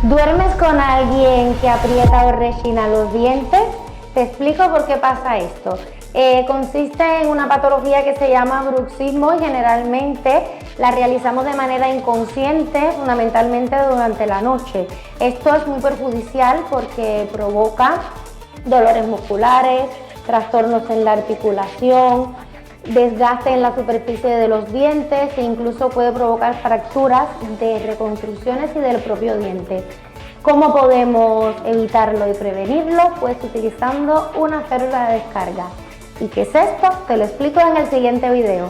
¿Duermes con alguien que aprieta o rechina los dientes? Te explico por qué pasa esto. Consiste en una patología que se llama bruxismo y generalmente la realizamos de manera inconsciente, fundamentalmente durante la noche. Esto es muy perjudicial porque provoca dolores musculares, trastornos en la articulación, desgaste en la superficie de los dientes e incluso puede provocar fracturas de reconstrucciones y del propio diente. ¿Cómo podemos evitarlo y prevenirlo? Pues utilizando una férula de descarga. ¿Y qué es esto? Te lo explico en el siguiente video.